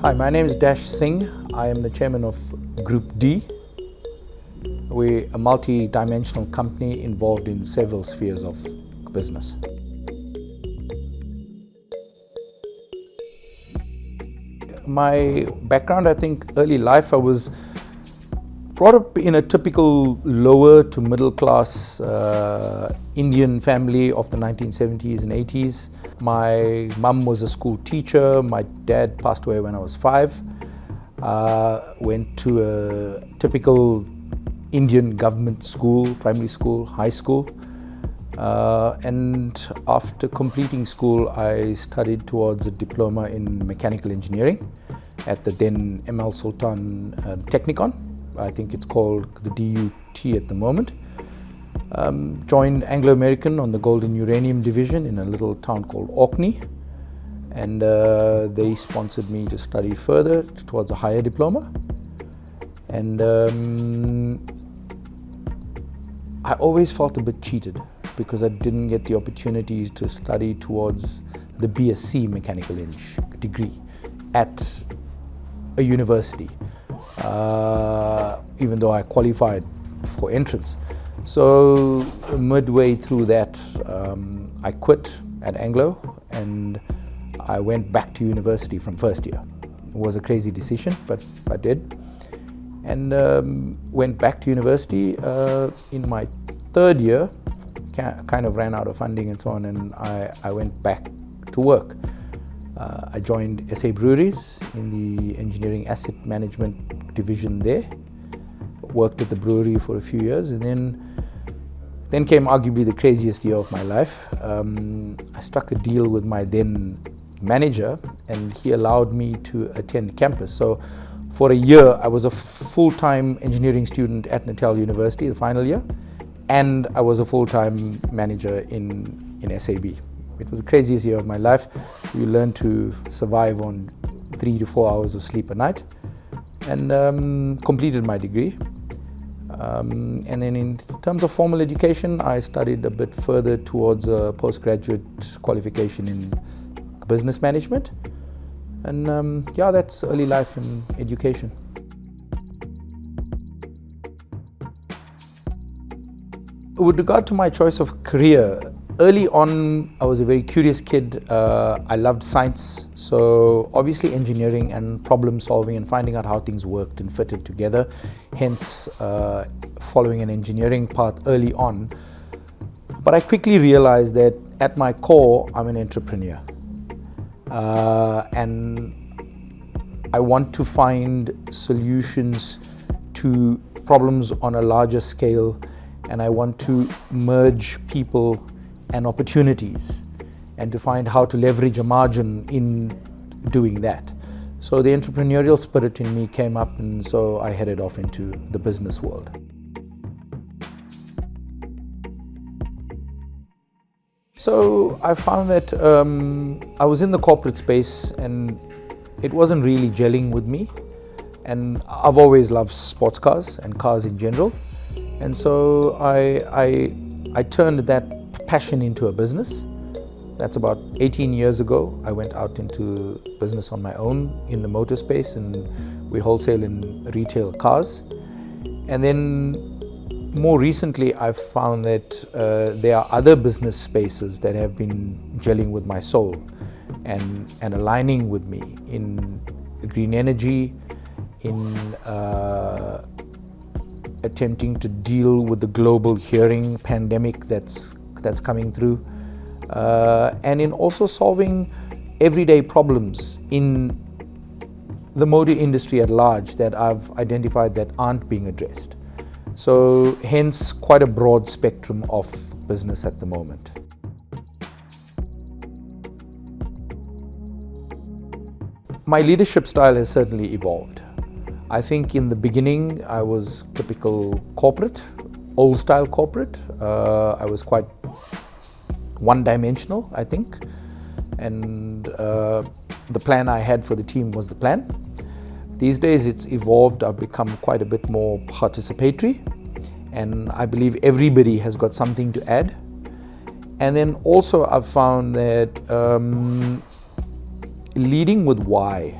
Hi, my name is Singh. I am the chairman of Group D. We're a multi-dimensional company involved in several spheres of business. My background, I think early life, I was brought up in a typical lower to middle class Indian family of the 1970s and 80s. My mum was a school teacher. My dad passed away when I was 5. Went to a typical Indian government school, primary school, high school. And after completing school, I studied towards a diploma in mechanical engineering at the then ML Sultan Technicon. I think it's called the DUT at the moment. Joined Anglo American on the gold and uranium division in a little town called Orkney, and they sponsored me to study further towards a higher diploma. And I always felt a bit cheated because I didn't get the opportunities to study towards the BSc mechanical eng degree at a university, even though I qualified for entrance. So midway through that, I quit at Anglo and I went back to university from first year. It was a crazy decision, but I did. And went back to university in my third year, kind of ran out of funding and so on, and I went back to work. I joined SA Breweries in the engineering asset management division there, worked at the brewery for a few years, and then came arguably the craziest year of my life. I struck a deal with my then manager, and he allowed me to attend campus. So for a year, I was a full-time engineering student at Natal University, the final year, and I was a full-time manager in SAB. It was the craziest year of my life. You learn to survive on 3 to 4 hours of sleep a night, and completed my degree. And then in terms of formal education, I studied a bit further towards a postgraduate qualification in business management. And yeah, that's early life in education. With regard to my choice of career, early on I was a very curious kid. I loved science, so obviously engineering and problem solving and finding out how things worked and fitted together, hence following an engineering path early on. But I quickly realized that at my core I'm an entrepreneur. And I want to find solutions to problems on a larger scale, and I want to merge people and opportunities and to find how to leverage a margin in doing that. So the entrepreneurial spirit in me came up, and so I headed off into the business world. So I found that I was in the corporate space and it wasn't really gelling with me. And I've always loved sports cars and cars in general. And so I turned that passion into a business. That's about 18 years ago. I went out into business on my own in the motor space, and we wholesale and retail cars. And then more recently, I've found that there are other business spaces that have been gelling with my soul and aligning with me in green energy, in attempting to deal with the global hearing pandemic that's coming through, and in also solving everyday problems in the motor industry at large that I've identified that aren't being addressed. So hence quite a broad spectrum of business at the moment. My leadership style has certainly evolved. I think in the beginning I was typical corporate, old style corporate. I was quite one-dimensional, I think, and the plan I had for the team was the plan. These days it's evolved. I've become quite a bit more participatory, and I believe everybody has got something to add. And then also I've found that leading with why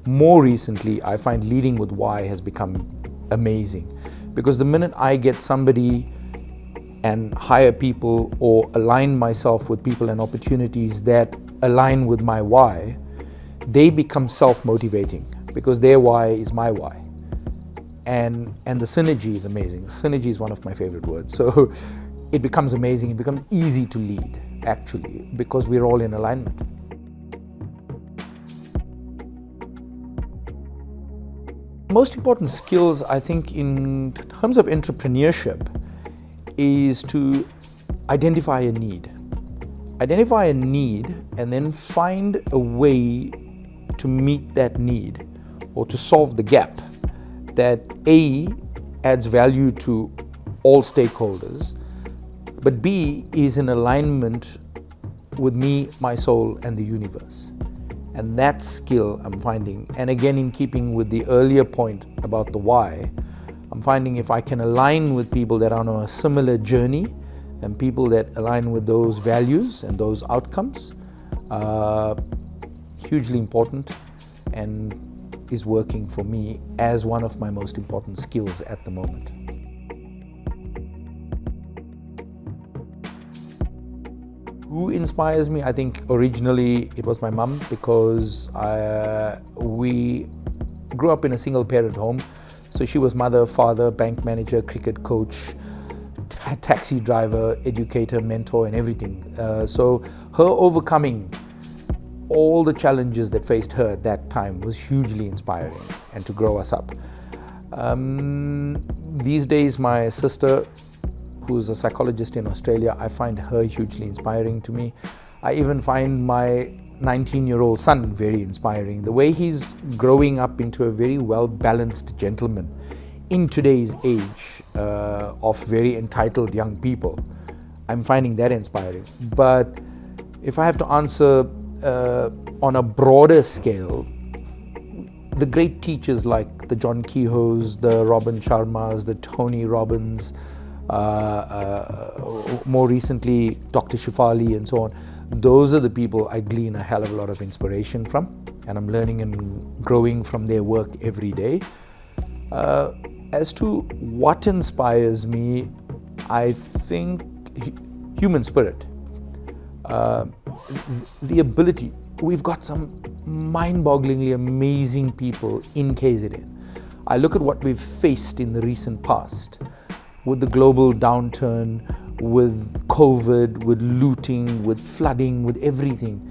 more recently, I find leading with why has become amazing, because the minute I get somebody and hire people or align myself with people and opportunities that align with my why, they become self-motivating because their why is my why. And the synergy is amazing. Synergy is one of my favorite words. So it becomes amazing, it becomes easy to lead, actually, because we're all in alignment. Most important skills, I think, in terms of entrepreneurship is to identify a need. Identify a need and then find a way to meet that need or to solve the gap that A, adds value to all stakeholders, but B, is in alignment with me, my soul, and the universe. And that skill I'm finding, and again in keeping with the earlier point about the why, I'm finding if I can align with people that are on a similar journey and people that align with those values and those outcomes, hugely important and is working for me as one of my most important skills at the moment. Who inspires me? I think originally it was my mum, because we grew up in a single parent home. So she was mother, father, bank manager, cricket coach, taxi driver, educator, mentor, and everything. So her overcoming all the challenges that faced her at that time was hugely inspiring, and to grow us up. These days, my sister, who's a psychologist in Australia, I find her hugely inspiring to me. I even find my 19-year-old son very inspiring. The way he's growing up into a very well-balanced gentleman in today's age of very entitled young people. I'm finding that inspiring. But if I have to answer on a broader scale, the great teachers like the John Kehoes, the Robin Sharmas, the Tony Robbins, more recently Dr. Shefali and so on, those are the people I glean a hell of a lot of inspiration from, and I'm learning and growing from their work every day. As to what inspires me, I think human spirit. The ability, we've got some mind-bogglingly amazing people in KZN. I look at what we've faced in the recent past with the global downturn, with COVID, with looting, with flooding, with everything,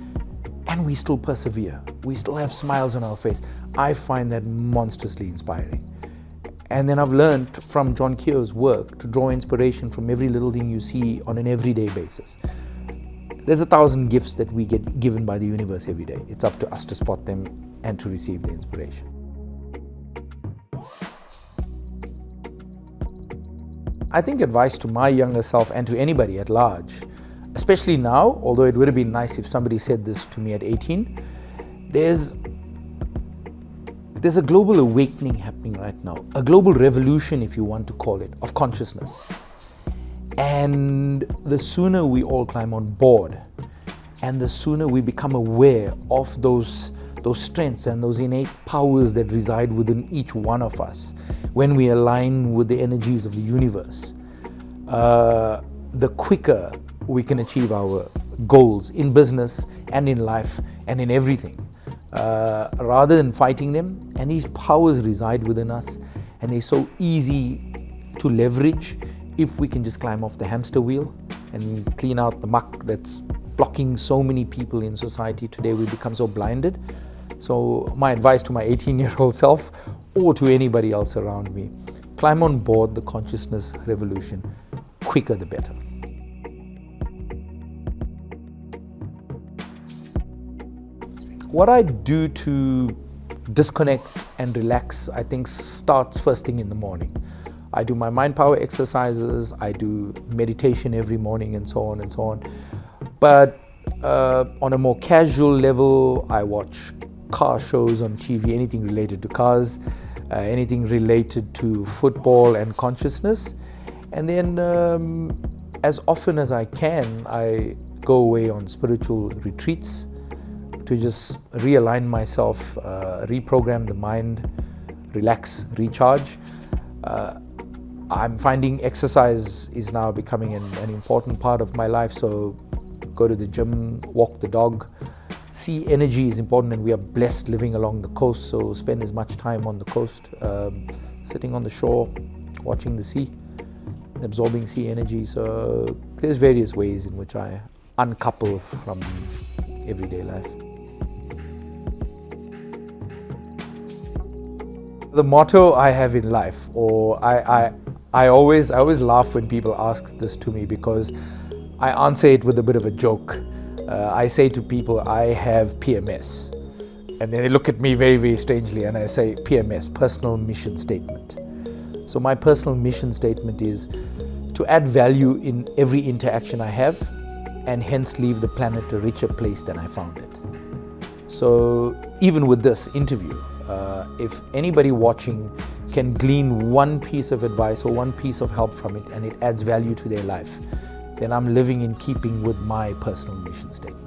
and we still persevere. We still have smiles on our face. I find that monstrously inspiring. And then I've learned from John Keogh's work to draw inspiration from every little thing you see on an everyday basis. There's 1,000 gifts that we get given by the universe every day. It's up to us to spot them and to receive the inspiration. I think advice to my younger self and to anybody at large, especially now, although it would have been nice if somebody said this to me at 18, there's a global awakening happening right now, a global revolution, if you want to call it, of consciousness. And the sooner we all climb on board, and the sooner we become aware of those strengths and those innate powers that reside within each one of us, when we align with the energies of the universe, the quicker we can achieve our goals in business and in life and in everything, rather than fighting them. And these powers reside within us, and they're so easy to leverage if we can just climb off the hamster wheel and clean out the muck that's blocking so many people in society today. We become so blinded. So my advice to my 18-year-old self, or to anybody else around me, climb on board the consciousness revolution. Quicker the better. What I do to disconnect and relax, I think, starts first thing in the morning. I do my mind power exercises, I do meditation every morning, and so on and so on. But on a more casual level, I watch car shows on TV, anything related to cars, anything related to football and consciousness. And then as often as I can, I go away on spiritual retreats to just realign myself, reprogram the mind, relax, recharge. I'm finding exercise is now becoming an important part of my life, so go to the gym, walk the dog. Sea energy is important, and we are blessed living along the coast, so spend as much time on the coast, sitting on the shore, watching the sea, absorbing sea energy. So there's various ways in which I uncouple from everyday life. The motto I have in life, or I always laugh when people ask this to me, because I answer it with a bit of a joke. I say to people, I have PMS. And then they look at me very, very strangely, and I say, PMS, personal mission statement. So my personal mission statement is to add value in every interaction I have, and hence leave the planet a richer place than I found it. So even with this interview, if anybody watching can glean one piece of advice or one piece of help from it, and it adds value to their life, then I'm living in keeping with my personal mission statement.